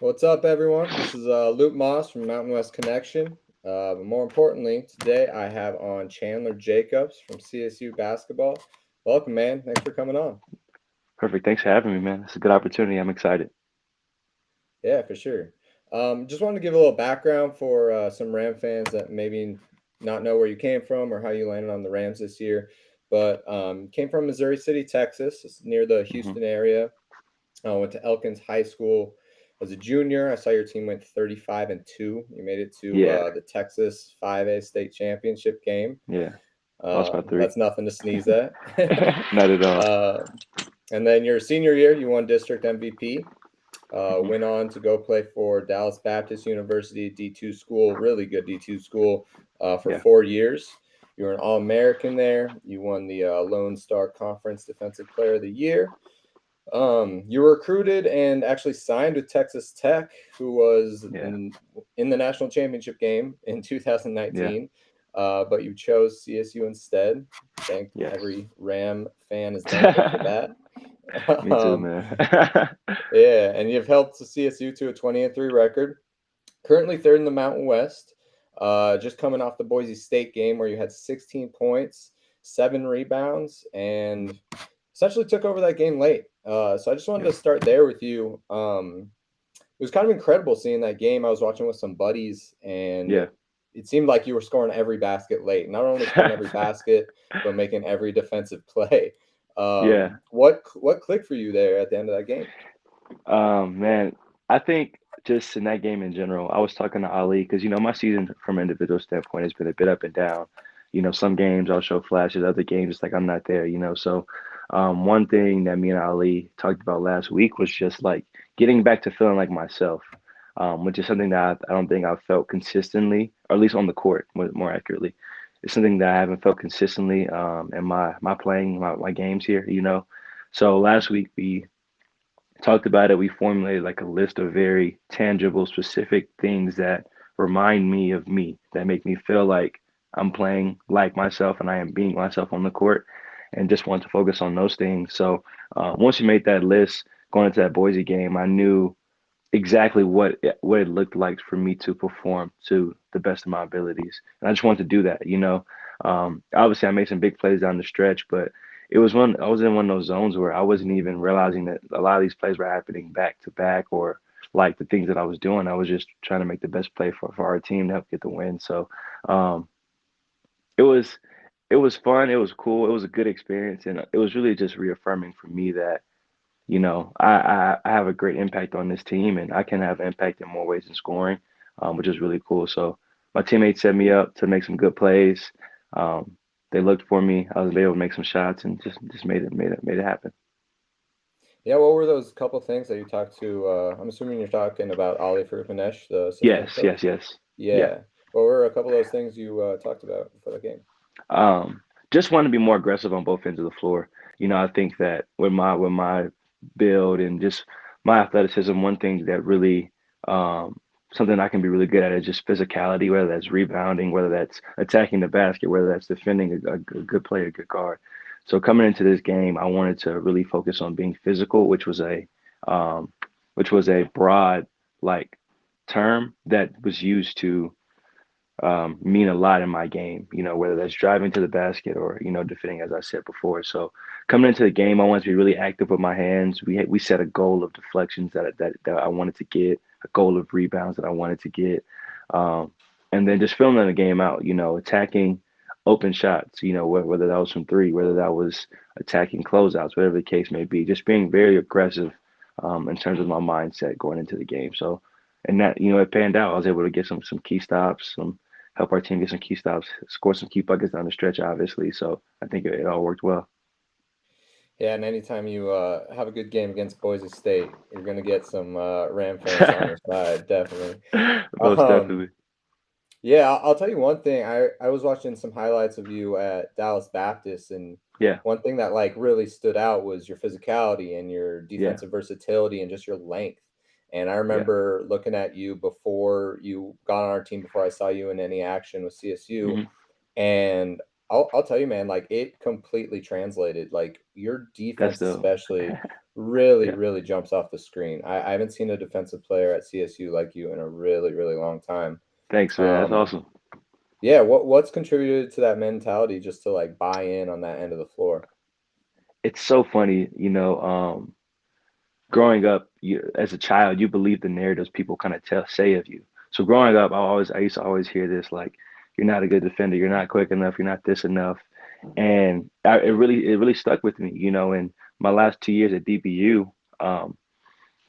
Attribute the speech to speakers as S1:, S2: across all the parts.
S1: What's up, everyone? This is Luke Moss from Mountain West Connection. But more importantly, today I have on Chandler Jacobs from CSU Basketball. Welcome, man. Thanks for coming on.
S2: Perfect. Thanks for having me, man. It's a good opportunity. I'm excited.
S1: Yeah, for sure. Just wanted to give a little background for some Ram fans that maybe not know where you came from or how you landed on the Rams this year. But came from Missouri City, Texas. It's near the
S2: hmm
S1: Houston area. I went to Elkins High School as a junior. I saw your team went 35-2. You made it to
S2: Yeah,
S1: the Texas 5A state championship game.
S2: yeah. Lost by three.
S1: That's nothing to sneeze at.
S2: Not at all.
S1: uh, and then your senior year, you won district MVP.
S2: hmm
S1: Went on to go play for Dallas Baptist University D2 school, really good D2 school, for
S2: Yeah.
S1: 4 years. You were an All American there. You won the Lone Star Conference Defensive Player of the Year. You were recruited and actually signed with Texas Tech, who was
S2: Yeah.
S1: in the national championship game in
S2: Yeah.
S1: 2019, but you chose CSU instead. Thank
S2: Yes.
S1: every Ram fan is thankful for that.
S2: Me too,
S1: um,
S2: man.
S1: yeah, and you've helped CSU to a 20-3 record. Currently third in the Mountain West. Just coming off the Boise State game where you had 16 points, 7 rebounds, and essentially took over that game late. So I just wanted
S2: Yep.
S1: to start there with you. It was kind of incredible seeing that game. I was watching with some buddies, and
S2: Yeah.
S1: it seemed like you were scoring every basket late. Not only scoring every basket, but making every defensive play.
S2: Yeah.
S1: What clicked for you there at the end of that game?
S2: Man, I think just in that game in general, I was talking to Ali because my season from an individual standpoint has been a bit up and down. Some games I'll show flashes, other games it's like I'm not there. So, one thing that me and Ali talked about last week was just like getting back to feeling like myself, which is something that I don't think I've felt consistently, or at least on the court, more accurately. It's something that I haven't felt consistently in my playing, my games here. So last week we talked about it, we formulated like a list of very tangible, specific things that remind me, that make me feel like I'm playing like myself and I am being myself on the court, and just want to focus on those things. So once you made that list going into that Boise game, I knew exactly what it looked like for me to perform to the best of my abilities, and I just wanted to do that. Obviously, I made some big plays down the stretch, but I was in one of those zones where I wasn't even realizing that a lot of these plays were happening back to back, or like the things that I was doing. I was just trying to make the best play for our team to help get the win. So um, it was it was fun. It was cool. It was a good experience, and it was really just reaffirming for me that I have a great impact on this team, and I can have impact in more ways than scoring, which is really cool. So my teammates set me up to make some good plays. Um, they looked for me. I was able to make some shots and just made it happen.
S1: Yeah, what were those couple things that you talked to? I'm assuming you're talking about Ali Manesh, the assistant
S2: Yes, yes,
S1: coach.
S2: yes. Yeah.
S1: Yeah. What were a couple of those things you talked about for that game?
S2: Um, just want to be more aggressive on both ends of the floor. I think that with my build and just my athleticism, one thing that really something I can be really good at is just physicality, whether that's rebounding, whether that's attacking the basket, whether that's defending a good player, a good guard. So coming into this game, I wanted to really focus on being physical, um, which was a broad like term that was used to mean a lot in my game, whether that's driving to the basket or, defending, as I said before. So coming into the game, I wanted to be really active with my hands. We set a goal of deflections that I wanted to get, a goal of rebounds that I wanted to get, um, and then just filling the game out, attacking open shots, whether that was from three, whether that was attacking closeouts, whatever the case may be, just being very aggressive in terms of my mindset going into the game. So, and that, it panned out. I was able to get some key stops, some help our team get some key stops, score some key buckets down the stretch, obviously. So I think it all worked well.
S1: Yeah, and anytime you have a good game against Boise State, you're going to get some Ram fans on your side, definitely.
S2: Most
S1: Um,
S2: definitely.
S1: yeah, I'll tell you one thing. I was watching some highlights of you at Dallas Baptist, and
S2: Yeah,
S1: one thing that like really stood out was your physicality and your
S2: yeah,
S1: defensive versatility and just your length. And I
S2: yeah.
S1: remember looking at you before you got on our team, before I saw you in any action with CSU,
S2: hmm
S1: and I'll tell you, man, like it completely translated. Like your
S2: That's
S1: defense,
S2: dope.
S1: especially. really,
S2: Yeah.
S1: really jumps off the screen. I haven't seen a defensive player at CSU like you in a really, really long time.
S2: Thanks, man. That's
S1: Um,
S2: awesome.
S1: yeah, what's contributed to that mentality just to like buy in on that end of the floor?
S2: It's so funny, growing up, as a child, you believe the narratives people kind of say of you. So growing up, I used to always hear this like, "You're not a good defender. You're not quick enough. You're not this enough," and it really stuck with me. In my last 2 years at DBU,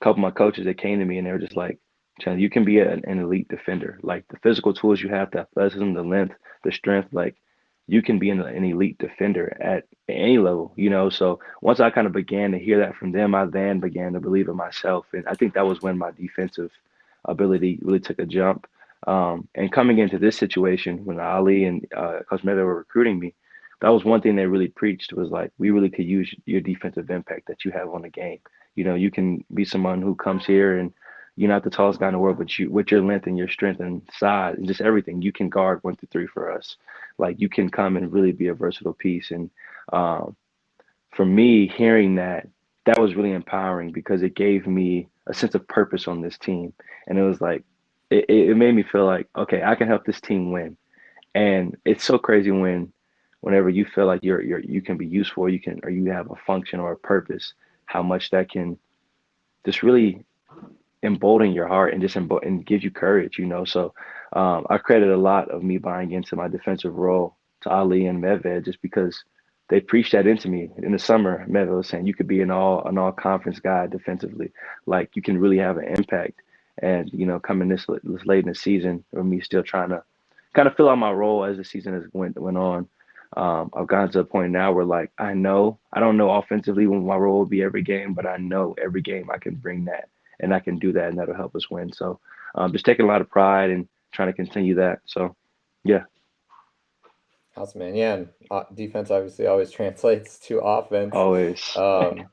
S2: a couple of my coaches that came to me and they were just like, "Chandler, you can be an elite defender. Like the physical tools you have, the athleticism, the length, the strength, like you can be an elite defender at any level, So once I kind of began to hear that from them, I then began to believe in myself. And I think that was when my defensive ability really took a jump. And coming into this situation when Ali and Coach Meta were recruiting me, that was one thing they really preached was like, we really could use your defensive impact that you have on the game. You can be someone who comes here and you're not the tallest guy in the world, but you, with your length and your strength and size and just everything, you can guard 1 through 3 for us. Like you can come and really be a versatile piece. And um, for me, hearing that, that was really empowering because it gave me a sense of purpose on this team. And it was like, it made me feel like, okay, I can help this team win. And it's so crazy whenever you feel like you can be useful, or you have a function or a purpose, how much that can just really embolden your heart and just and give you courage. So I credit a lot of me buying into my defensive role to Ali and Medved just because they preached that into me in the summer. Medved was saying you could be an all conference guy defensively, like you can really have an impact. And coming this late in the season, or me still trying to kind of fill out my role as the season has went on. I've gotten to a point now where like I don't know offensively what my role will be every game, but I know every game I can bring that and I can do that, and that'll help us win. So just taking a lot of pride and trying to continue that. So yeah,
S1: Awesome, man. Yeah, and defense obviously always translates to offense.
S2: always.
S1: Um,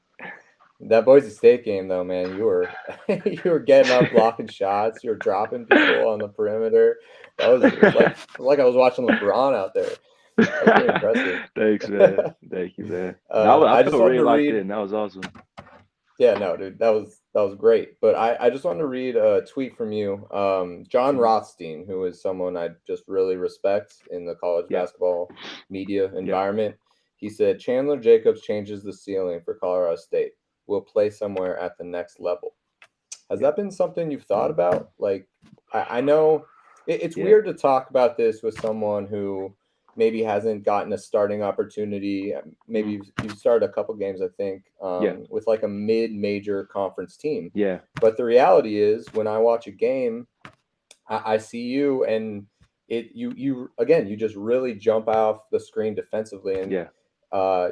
S1: that Boise State game, though, man, you were you were getting up, blocking shots, you were dropping people on the perimeter. That was it was like I was watching LeBron out there. That was pretty impressive.
S2: Thanks, man. Thank you, man. No, I
S1: I just
S2: felt
S1: wanted
S2: really
S1: to
S2: locked
S1: read.
S2: in. That was awesome.
S1: Yeah, no, dude, that was great. But I just wanted to read a tweet from you. John
S2: Hmm.
S1: Rothstein, who is someone I just really respect in the college
S2: Yeah,
S1: basketball media
S2: yeah,
S1: environment. He said Chandler Jacobs changes the ceiling for Colorado State. Will play somewhere at the next level. Has
S2: yeah,
S1: that been something you've thought about? Like, I know it's
S2: yeah,
S1: weird to talk about this with someone who maybe hasn't gotten a starting opportunity. Maybe
S2: hmm,
S1: you've started a couple games, I think,
S2: yeah,
S1: with like a mid-major conference team.
S2: yeah,
S1: But the reality is, when I watch a game, I see you, and you again, you just really jump off the screen defensively, and
S2: yeah,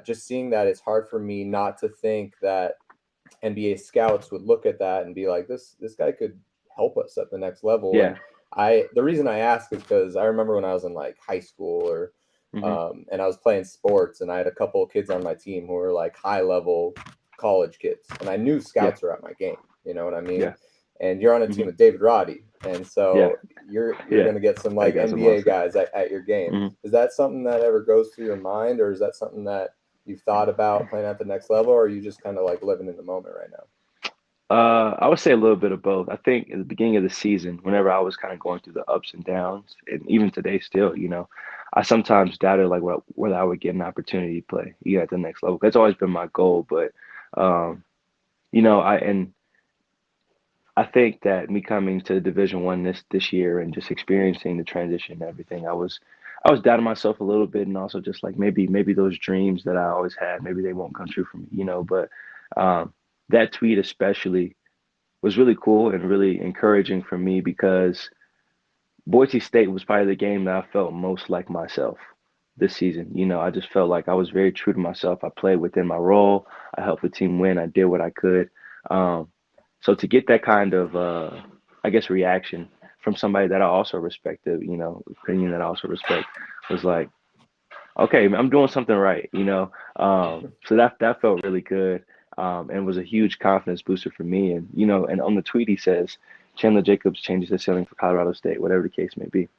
S1: just seeing that, it's hard for me not to think that NBA scouts would look at that and be like, this guy could help us at the next level.
S2: yeah.
S1: And the reason I ask is because I remember when I was in like high school or
S2: Hmm.
S1: and I was playing sports, and I had a couple of kids on my team who were like high level college kids, and I knew
S2: Yeah,
S1: scouts were at my game. You know what I mean?
S2: yeah,
S1: And you're on a team
S2: hmm,
S1: with David Roddy, and
S2: yeah,
S1: so you're
S2: yeah.
S1: gonna get some
S2: That
S1: like
S2: guy's a
S1: NBA
S2: monster.
S1: guys at your game.
S2: Hmm.
S1: Is that something that ever goes through your mind, or is that something that you've thought about playing at the next level, or are you just kind of like living in the moment right now?
S2: I would say a little bit of both. I think at the beginning of the season, whenever I was kind of going through the ups and downs, and even today still, I sometimes doubted like whether I would get an opportunity to play, at the next level. That's always been my goal, but um, I think that me coming to Division 1 this year and just experiencing the transition and everything, I was doubting myself a little bit, and also just like maybe those dreams that I always had, maybe they won't come true for me. But um, that tweet especially was really cool and really encouraging for me because Boise State was probably the game that I felt most like myself this season. I just felt like I was very true to myself. I played within my role. I helped the team win. I did what I could. Um, so to get that kind of, I guess, reaction from somebody that I also respected, opinion that I also respect, was like, okay, I'm doing something right. So that felt really good, and was a huge confidence booster for me. And on the tweet he says, Chandler Jacobs changes the ceiling for Colorado State, whatever the case may be.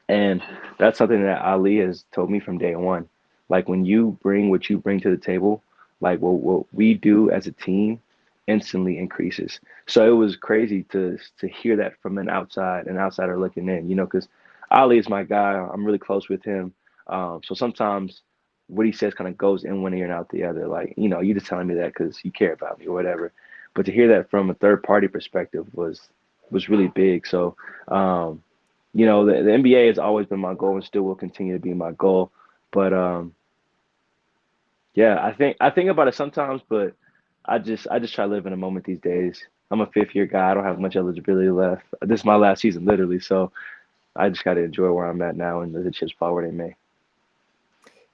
S2: And that's something that Ali has told me from day one. Like when you bring what you bring to the table, like what we do as a team instantly increases. So it was crazy to hear that from an outsider looking in, because Ali is my guy. I'm really close with him. So sometimes what he says kind of goes in one ear and out the other. Like, you just telling me that because you care about me or whatever. But to hear that from a third party perspective was really big. So, the NBA has always been my goal and still will continue to be my goal. But yeah, I think about it sometimes, but I just try to live in a moment these days. I'm a fifth year guy. I don't have much eligibility left. This is my last season, literally. So I just got to enjoy where I'm at now and let the chips fall where they may.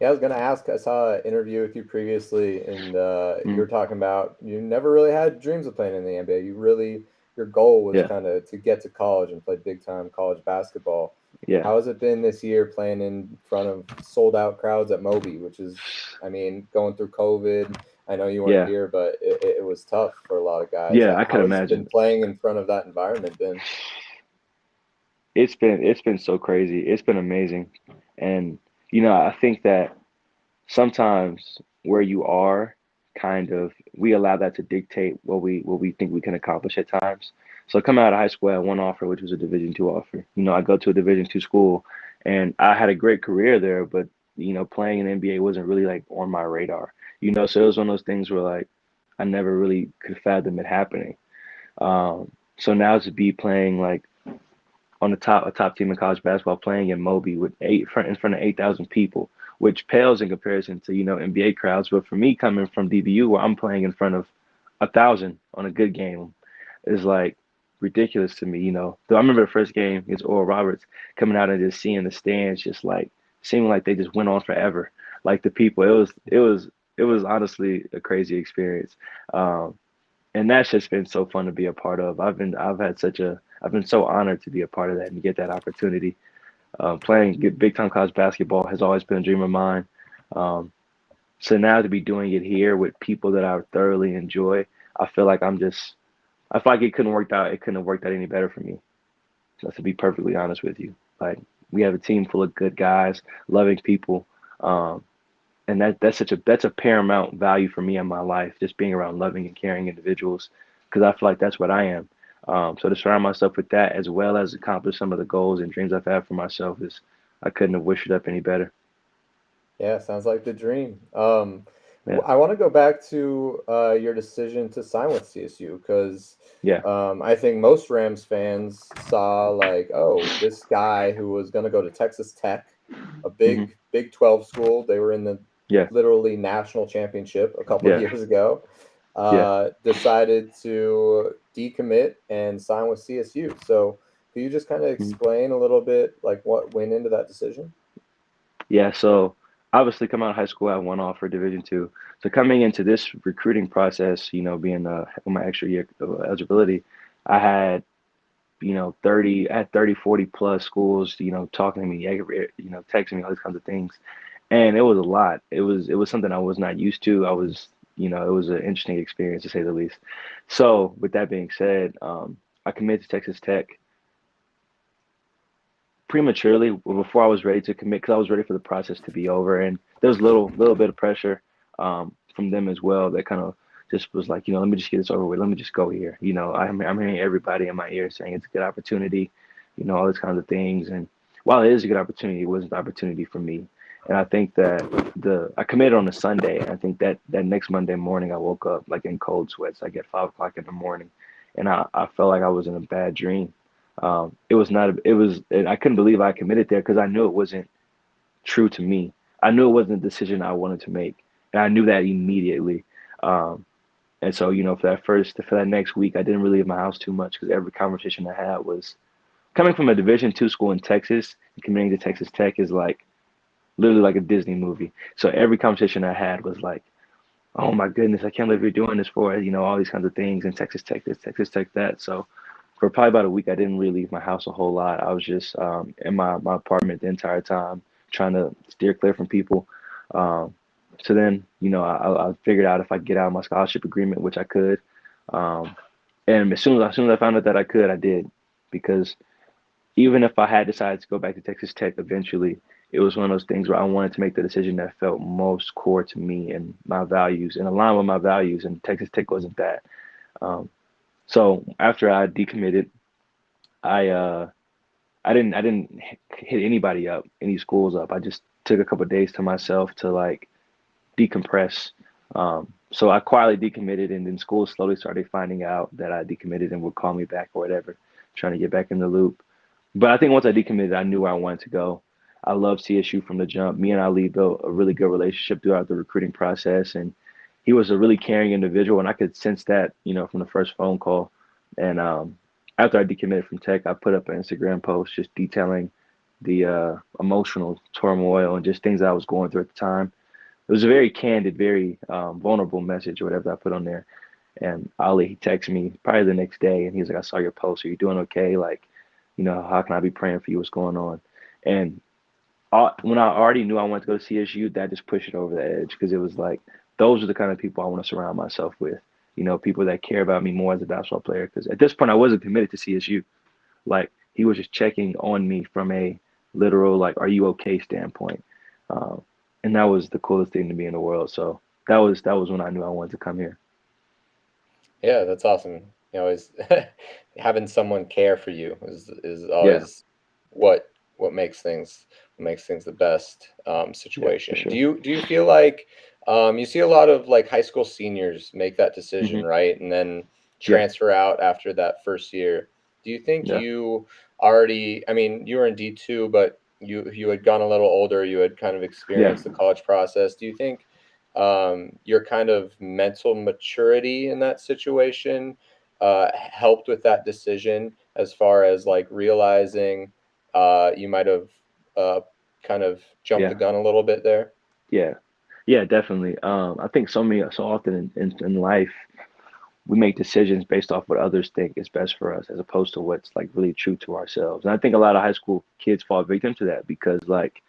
S1: Yeah, I was gonna ask. I saw an interview with you previously, and you
S2: Mm,
S1: were talking about you never really had dreams of playing in the NBA. Your goal was
S2: yeah,
S1: kind of to get to college and play big time college basketball.
S2: yeah,
S1: How has it been this year playing in front of sold out crowds at Moby, which is, I mean, going through COVID. I know you weren't
S2: yeah,
S1: here, but it was tough for a lot of guys.
S2: yeah. I could
S1: How has
S2: imagine.
S1: been playing in front of that environment been?
S2: It's been so crazy. It's been amazing, and I think that sometimes where you are, kind of, we allow that to dictate what we think we can accomplish at times. So coming out of high school, I had one offer, which was a Division II offer. I go to a Division II school, and I had a great career there, but playing in the NBA wasn't really like on my radar. So it was one of those things where like I never really could fathom it happening. So now to be playing like on a top team in college basketball, playing in Moby with in front of 8,000 people, which pales in comparison to NBA crowds. But for me, coming from DBU, where I'm playing in front of 1,000 on a good game, is like ridiculous to me. Though I remember the first game against Oral Roberts, coming out and just seeing the stands, just like seeming like they just went on forever. Like the people, it was honestly a crazy experience. Um, and that's just been so fun to be a part of. I've been so honored to be a part of that and get that opportunity. Playing big time college basketball has always been a dream of mine. Um, so now to be doing it here with people that I thoroughly enjoy, I feel like I feel like it couldn't have worked out any better for me. So to be perfectly honest with you, like we have a team full of good guys, loving people. Um, and that's a paramount value for me in my life, just being around loving and caring individuals, because I feel like that's what I am. So to surround myself with that, as well as accomplish some of the goals and dreams I've had for myself, is I couldn't have wished it up any better.
S1: Yeah, sounds like the dream.
S2: Yeah,
S1: I want to go back to your decision to sign with CSU because
S2: yeah,
S1: I think most Rams fans saw like, oh, this guy who was going to go to Texas Tech, a
S2: hmm,
S1: Big 12 school. They were in the
S2: yeah,
S1: literally national championship a couple of
S2: yeah,
S1: years ago.
S2: yeah.
S1: Decided to decommit and sign with CSU. So, could you just kind of
S2: Mhm.
S1: explain a little bit like what went into that decision?
S2: Yeah, so obviously coming out of high school, I went off for Division II. So coming into this recruiting process, being with my extra year of eligibility, I had 30, I had 30, 40 plus schools, talking to me, texting me, all these kinds of things. And it was a lot. It was something I was not used to. It was an interesting experience to say the least. So with that being said, I committed to Texas Tech prematurely before I was ready to commit because I was ready for the process to be over. And there was little bit of pressure from them as well that kind of just was like, let me just get this over with. Let me just go here. I'm hearing everybody in my ear saying it's a good opportunity, all these kinds of things. And while it is a good opportunity, it wasn't the opportunity for me. And I think that I committed on a Sunday, and I think that next Monday morning I woke up like in cold sweats, like at 5 o'clock in the morning, and I felt like I was in a bad dream. It was not. It was. And I couldn't believe I committed there because I knew it wasn't true to me. I knew it wasn't the decision I wanted to make, and I knew that immediately. Um, and so, for that next week, I didn't really leave my house too much because every conversation I had was coming from a Division II school in Texas and committing to Texas Tech is like literally like a Disney movie. So every conversation I had was like, oh my goodness, I can't believe you're doing this for, all these kinds of things and Texas Tech this, Texas Tech that. So for probably about a week, I didn't really leave my house a whole lot. I was just in my apartment the entire time, trying to steer clear from people. Um, so then, I figured out if I get out of my scholarship agreement, which I could. Um, and as soon as I found out that I could, I did, because even if I had decided to go back to Texas Tech eventually, it was one of those things where I wanted to make the decision that felt most core to me and my values and align with my values. And Texas Tech wasn't that. Um, so after I decommitted, I uh, I didn't hit anybody up, any schools up. I just took a couple of days to myself to like decompress. So I quietly decommitted, and then schools slowly started finding out that I decommitted and would call me back or whatever, trying to get back in the loop. But I think once I decommitted, I knew where I wanted to go. I loved CSU from the jump. Me and Ali built a really good relationship throughout the recruiting process, and he was a really caring individual, and I could sense that, from the first phone call. And after I decommitted from Tech, I put up an Instagram post just detailing the emotional turmoil and just things that I was going through at the time. It was a very candid, very vulnerable message or whatever I put on there. And Ali, he texted me probably the next day, and he's like, "I saw your post. Are you doing okay? Like, how can I be praying for you? What's going on?" And when I already knew I wanted to go to CSU, that just pushed it over the edge because it was like those are the kind of people I want to surround myself with. People that care about me more as a basketball player. Because at this point, I wasn't committed to CSU. Like he was just checking on me from a literal like, "Are you okay?" standpoint. Um, and that was the coolest thing to me in the world. So that was when I knew I wanted to come here.
S1: Yeah, that's awesome. Always having someone care for you is
S2: Yeah,
S1: always what what makes things the best
S2: yeah, for
S1: situation. Do
S2: sure.
S1: you feel like you see a lot of like high school seniors make that decision,
S2: Hmm.
S1: right, and then
S2: Yeah,
S1: transfer out after that first year? Do you think
S2: yeah,
S1: you already? I mean, you were in D2, but you had gone a little older. You had kind of
S2: yeah,
S1: experienced the college process. Do you think your kind of mental maturity in that situation helped with that decision as far as like realizing you might have uh, kind of jumped the
S2: yeah,
S1: gun a little bit there?
S2: yeah, yeah, definitely. I think so often in life we make decisions based off what others think is best for us, as opposed to what's like really true to ourselves. And I think a lot of high school kids fall victim to that because like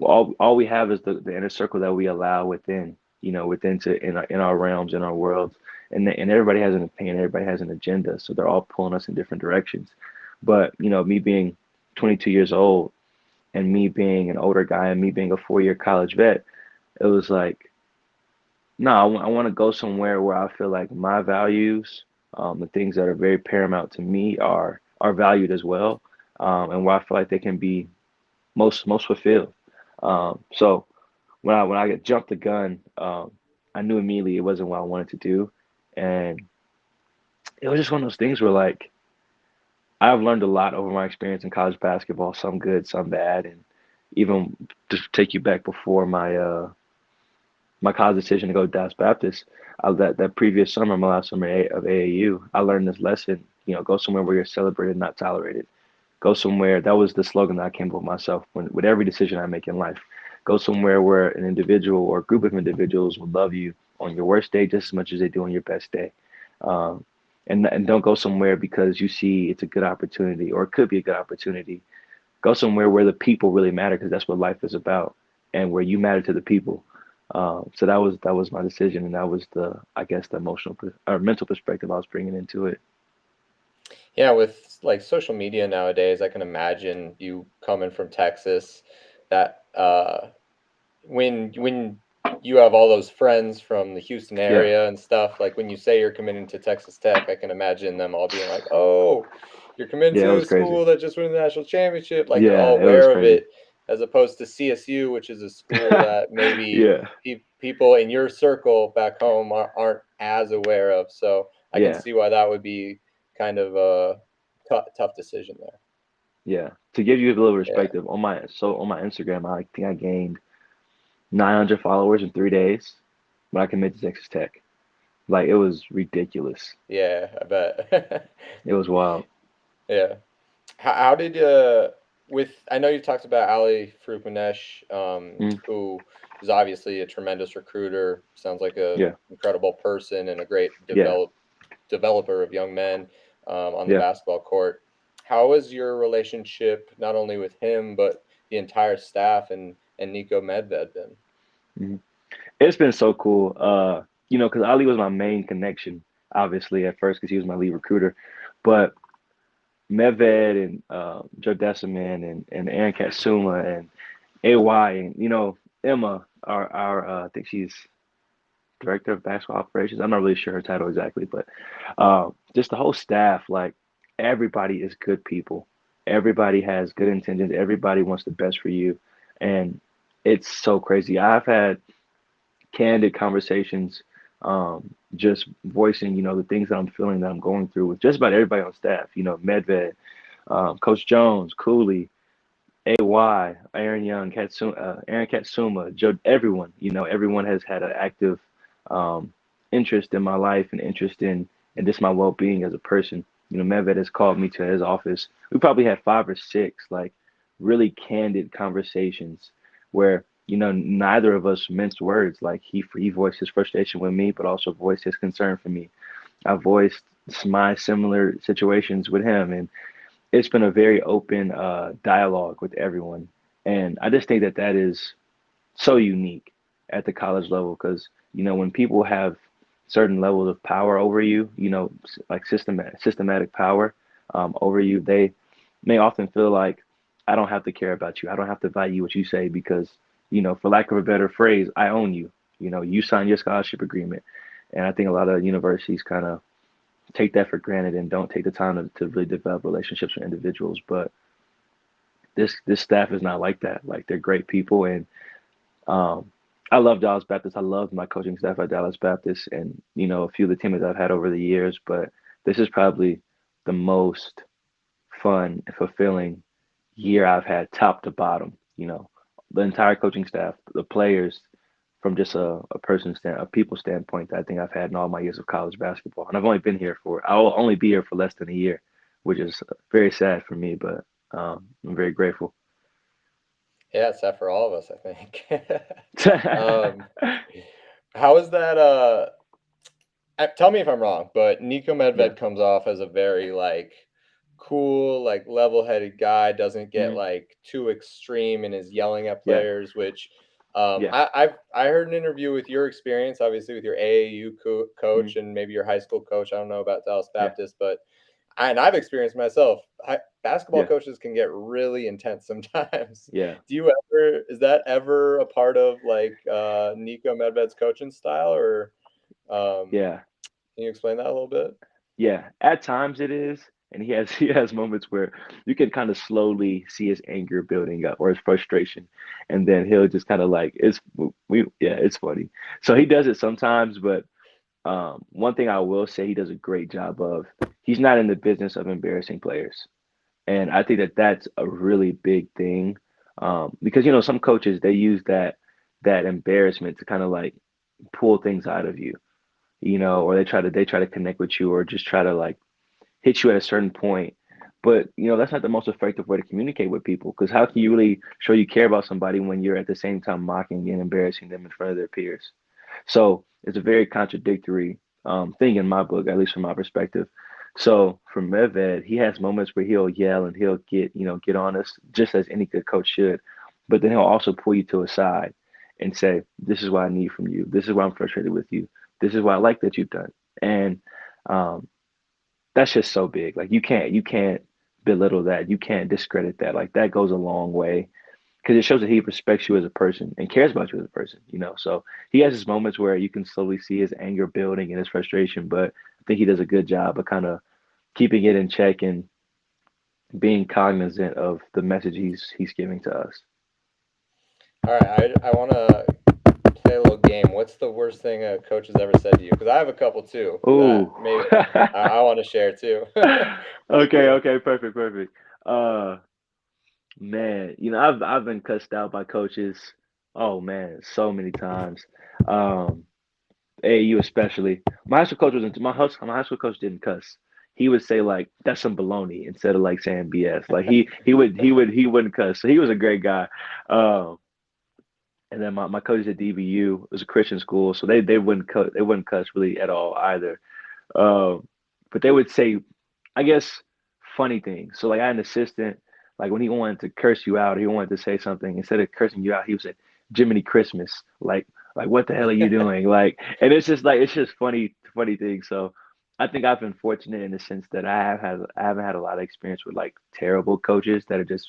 S2: all we have is the inner circle that we allow within to in our realms, in our worlds, and everybody has an opinion, everybody has an agenda, so they're all pulling us in different directions. But me being 22 years old and me being an older guy and me being a 4-year college vet, it was like, no, I want to go somewhere where I feel like my values, the things that are very paramount to me, are valued as well, and where I feel like they can be most fulfilled. So when I get jumped the gun, I knew immediately it wasn't what I wanted to do, and it was just one of those things where like I've learned a lot over my experience in college basketball, some good, some bad, and even to take you back before my college decision to go to Dallas Baptist, that previous summer, my last summer of AAU, I learned this lesson. Go somewhere where you're celebrated, not tolerated. Go somewhere. That was the slogan that I came up with myself with every decision I make in life. Go somewhere where an individual or a group of individuals will love you on your worst day just as much as they do on your best day. Um, and don't go somewhere because you see it's a good opportunity or it could be a good opportunity. Go somewhere where the people really matter because that's what life is about, and where you matter to the people. So that was my decision, and that was I guess the emotional or mental perspective I was bringing into it.
S1: Yeah, with like social media nowadays, I can imagine you coming from Texas that when you have all those friends from the Houston
S2: Yeah,
S1: area and stuff, like when you say you're committing to Texas Tech, I can imagine them all being like, "Oh, you're committing
S2: yeah, it
S1: to
S2: was
S1: a
S2: crazy.
S1: school that just won the national championship." Like they're
S2: Yeah,
S1: all
S2: it was
S1: aware of
S2: crazy.
S1: it, as opposed to CSU, which is a school that maybe
S2: Yeah,
S1: people in your circle back home aren't as aware of. So I can
S2: yeah,
S1: see why that would be kind of a tough decision there.
S2: yeah. To give you a little
S1: Yeah.
S2: perspective, on my Instagram, I think I gained 900 followers in 3 days when I committed to Texas Tech. Like it was ridiculous.
S1: Yeah, I bet.
S2: It was wild.
S1: Yeah. How did with I know you talked about Ali Frukmanesh,
S2: Mm,
S1: who is obviously a tremendous recruiter. Sounds like a
S2: yeah,
S1: incredible person and a great
S2: yeah,
S1: developer of young men on the
S2: yeah.
S1: basketball court. How is your relationship not only with him but the entire staff and Nico Medved been?
S2: Mhm. It's been so cool. Because Ali was my main connection, obviously at first, because he was my lead recruiter, but Medved and Joe Deciman and Aaron Katsuma and AY and Emma, our I think she's director of basketball operations. I'm not really sure her title exactly, but just the whole staff, like everybody is good people. Everybody has good intentions. Everybody wants the best for you, and it's so crazy. I've had candid conversations, just voicing, the things that I'm feeling that I'm going through with just about everybody on staff. Medved, Coach Jones, Cooley, AY, Aaron Katsuma, Joe, everyone. Everyone has had an active um, interest in my life and interest in just my well being as a person. Medved has called me to his office. We probably had five or six like really candid conversations where neither of us minced words. Like he voiced his frustration with me, but also voiced his concern for me. I voiced my similar situations with him, and it's been a very open dialogue with everyone. And I just think that that is so unique at the college level because, when people have certain levels of power over you, like systematic power over you, they may often feel like, I don't have to care about you. I don't have to value what you say because, for lack of a better phrase, I own you. You signed your scholarship agreement. And I think a lot of universities kind of take that for granted and don't take the time to really develop relationships with individuals. But this staff is not like that. Like they're great people, and um, I love Dallas Baptist. I love my coaching staff at Dallas Baptist, and a few of the teammates I've had over the years. But this is probably the most fun and fulfilling year I've had, top to bottom. The entire coaching staff, the players, from just a people standpoint that I think I've had in all my years of college basketball. And I'll only be here for less than a year, which is very sad for me, but I'm very grateful.
S1: Yeah, it's that for all of us, I think. um, how is that? Tell me if I'm wrong, but Nico
S2: Yeah.
S1: Medved comes off as a very like cool, like level-headed guy. Doesn't get
S2: Hmm.
S1: like too extreme in his yelling at
S2: Yeah.
S1: players. Which
S2: Yeah.
S1: I heard an interview with your experience, obviously with your AAU
S2: Hmm.
S1: coach and maybe your high school coach. I don't know about Dallas
S2: Yeah.
S1: Baptist, but and I've experienced myself. Basketball
S2: Yeah.
S1: coaches can get really intense sometimes.
S2: Yeah.
S1: Do you ever? Is that ever a part of like Nico Medved's coaching style, or um,
S2: Yeah.
S1: can you explain that a little bit?
S2: Yeah, at times it is, and he has he has moments where you can kind of slowly see his anger building up or his frustration, and then he'll just kind of like it's funny. So he does it sometimes, but one thing I will say he does a great job of, he's not in the business of embarrassing players, and I think that that's a really big thing, because some coaches they use that embarrassment to kind of like pull things out of you, or they try to connect with you or just try to like hit you at a certain point. But that's not the most effective way to communicate with people because how can you really show you care about somebody when you're at the same time mocking and embarrassing them in front of their peers? So it's a very contradictory thing in my book, at least from my perspective. So for Medved, he has moments where he'll yell and he'll get on us just as any good coach should, but then he'll also pull you to a side and say, "This is what I need from you. This is why I'm frustrated with you. This is what I like that you've done." And um, that's just so big. Like you can't belittle that. You can't discredit that. Like that goes a long way because it shows that he respects you as a person and cares about you as a person. So he has his moments where you can slowly see his anger building and his frustration, but I think he does a good job of kind of keeping it in check and being cognizant of the message he's giving to us.
S1: All right, I want to play a little game. What's the worst thing a coach has ever said to you? Because I have a couple too that
S2: Ooh.
S1: maybe I want to share too with
S2: Okay,
S1: you.
S2: okay, perfect, perfect. Uh Man, I've been cussed out by coaches. Oh man, so many times. Um, AAU especially. My high school coach didn't cuss. He would say like that's some baloney instead of like saying BS. Like he wouldn't cuss. So he was a great guy. Um, and then my coach at DBU was a Christian school, so they wouldn't cuss really at all either. Um, but they would say, I guess, funny things. So like I had an assistant, like when he wanted to curse you out, or he wanted to say something, instead of cursing you out, he would say, "Jiminy Christmas," like what the hell are you doing? Like, and it's just funny things. So I think I've been fortunate in the sense that I haven't had a lot of experience with like terrible coaches that have just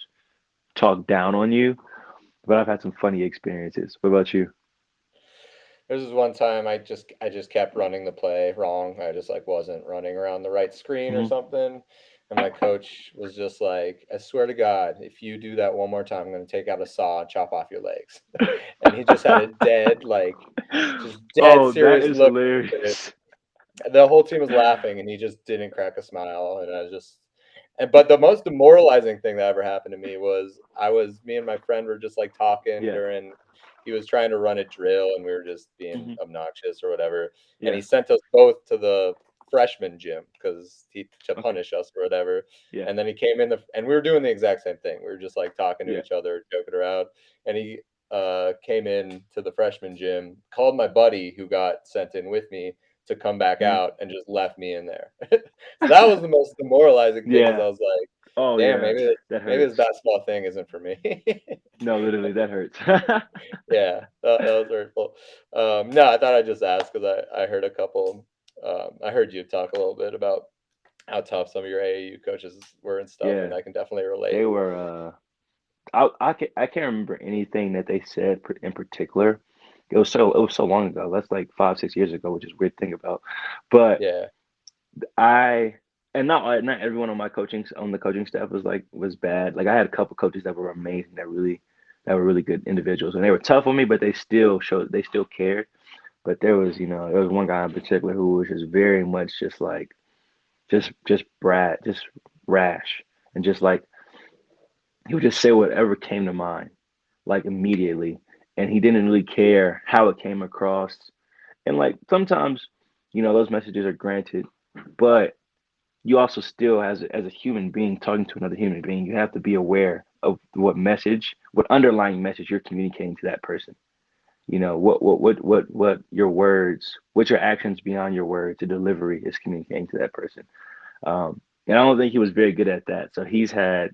S2: talked down on you, but I've had some funny experiences. What about you?
S1: There's this one time I just kept running the play wrong. I just like wasn't running around the right screen or
S2: Hmm.
S1: something. And my coach was just like, I swear to God, if you do that one more time, I'm gonna take out a saw and chop off your legs. And he just had a dead, like, just dead
S2: Oh, that
S1: serious
S2: is
S1: look.
S2: hilarious.
S1: The whole team was laughing, and he just didn't crack a smile, and I was just but the most demoralizing thing that ever happened to me was me and my friend were just, like, talking
S2: Yeah.
S1: during he was trying to run a drill, and we were just being
S2: Hmm.
S1: obnoxious or whatever, and
S2: Yeah.
S1: he sent us both to the freshman gym 'cause he to
S2: Okay.
S1: punish us or whatever,
S2: Yeah.
S1: and then he came in and we were doing the exact same thing. We were just, like, talking to
S2: Yeah.
S1: each other, joking around, and he, came in to the freshman gym, called my buddy who got sent in with me, to come back
S2: Hmm.
S1: out and just left me in there. So that was the most demoralizing thing because
S2: Yeah.
S1: I was like,
S2: Oh
S1: "Damn,
S2: yeah. That
S1: maybe this
S2: hurts.
S1: basketball thing isn't for me."
S2: No, literally, that hurts.
S1: Yeah, that was hurtful. No, I thought I'd just ask because I heard a couple, I heard you talk a little bit about how tough some of your AAU coaches were and stuff, and
S2: Yeah,
S1: I can definitely relate.
S2: they were. I can't remember anything that they said in particular. It was so long ago. That's like 5 6 years ago, which is weird to think about. But
S1: Yeah,
S2: I and not everyone on on the coaching staff was bad. Like I had a couple coaches that were amazing, that were really good individuals, and they were tough on me, but they still cared. But there was one guy in particular who was just very much just like just brat, just rash, and just like he would just say whatever came to mind, like immediately, and he didn't really care how it came across. And like sometimes, those messages are granted, but you also still as a human being talking to another human being, you have to be aware of what underlying message you're communicating to that person. What your words, what your actions beyond your words, the delivery is communicating to that person. And I don't think he was very good at that. So he's had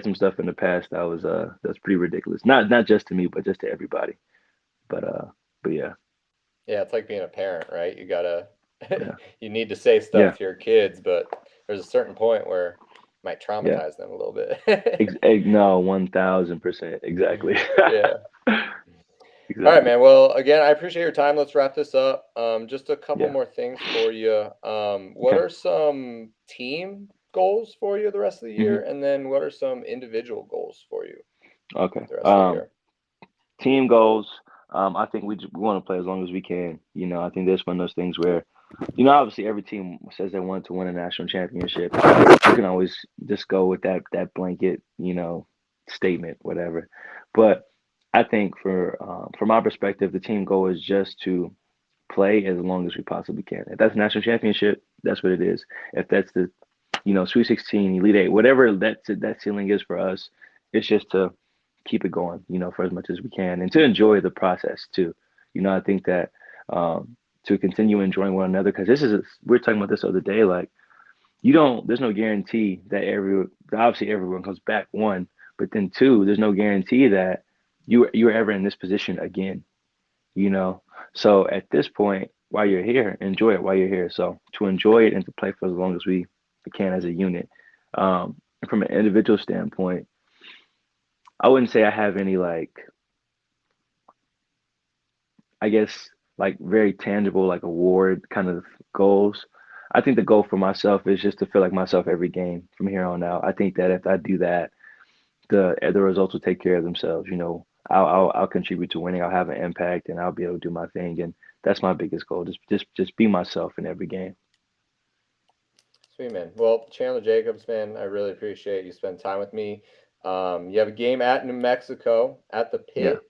S2: some stuff in the past that's pretty ridiculous. Not just to me, but just to everybody. But yeah,
S1: yeah, it's like being a parent, right? You gotta
S2: yeah,
S1: you need to say stuff
S2: yeah,
S1: to your kids, but there's a certain point where it might
S2: yeah.
S1: traumatize them a little bit.
S2: No, 1000% exactly.
S1: Yeah. All right,
S2: Exactly.
S1: man. Well, again, I appreciate your time. Let's wrap this up. Just a couple
S2: Yeah.
S1: more things for you. What
S2: Okay.
S1: are some team goals for you the rest of the
S2: Hmm.
S1: year? And then what are some individual goals for you
S2: Okay.
S1: the rest of the year?
S2: Team goals. I think we want to play as long as we can. I think this one of those things where, obviously every team says they want to win a national championship. You can always just go with that blanket, statement, whatever. But I think from my perspective, the team goal is just to play as long as we possibly can. If that's a national championship, that's what it is. If that's the Sweet 16, Elite Eight, whatever that ceiling is for us, it's just to keep it going, for as much as we can, and to enjoy the process too. I think that to continue enjoying one another, because we are talking about this the other day, like there's no guarantee that obviously everyone comes back, one, but then two, there's no guarantee that you're ever in this position again, you know. So at this point, while you're here, enjoy it while you're here. So to enjoy it and to play for as long as we can as a unit. And from an individual standpoint, I wouldn't say I have any like, I guess, like very tangible like award kind of goals. I think the goal for myself is just to feel like myself every game from here on out. I think that if I do that, the results will take care of themselves. I'll contribute to winning. I'll have an impact, and I'll be able to do my thing. And that's my biggest goal. Just be myself in every game.
S1: Sweet, man. Well, Chandler Jacobs, man, I really appreciate you spending time with me. You have a game at New Mexico at the
S2: Yeah.
S1: Pit.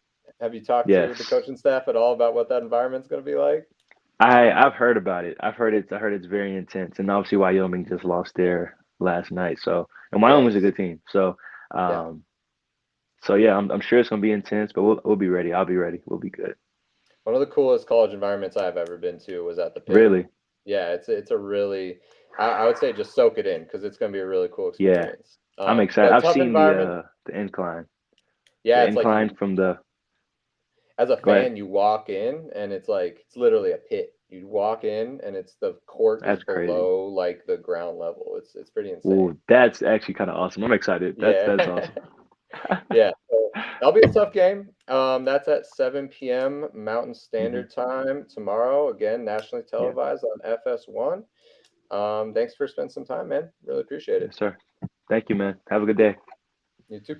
S1: Have you talked to the
S2: Yes.
S1: coaching staff at all about what that environment's going to be like?
S2: I've heard about it. I heard it's very intense, and obviously Wyoming just lost there last night. So, and Wyoming's a
S1: Yes.
S2: good team. So,
S1: Yeah.
S2: um, yeah, I'm sure it's gonna be intense, but we'll be ready. I'll be ready. We'll be good.
S1: One of the coolest college environments I've ever been to was at the Pit.
S2: Really?
S1: Yeah, it's a really, I would say just soak it in because it's going to be a really cool
S2: Yeah.
S1: experience.
S2: I'm excited.
S1: But
S2: I've
S1: tough
S2: seen
S1: environment.
S2: the incline.
S1: Yeah,
S2: The
S1: it's like
S2: incline
S1: you
S2: from the
S1: as a
S2: Go ahead.
S1: fan, you walk in and it's like it's literally a pit. You walk in and it's the court is
S2: That's crazy.
S1: below like the ground level. It's pretty insane.
S2: Ooh, that's actually kind of awesome. I'm excited. That's
S1: Yeah.
S2: awesome.
S1: Yeah, so that'll be a tough game. That's at 7 p.m. Mountain
S2: Hmm.
S1: Standard Time tomorrow. Again, nationally
S2: Yeah,
S1: televised on FS1. Thanks for spending some time, man. Really appreciate it.
S2: yes, sir. Thank you, man. Have a good day.
S1: You too.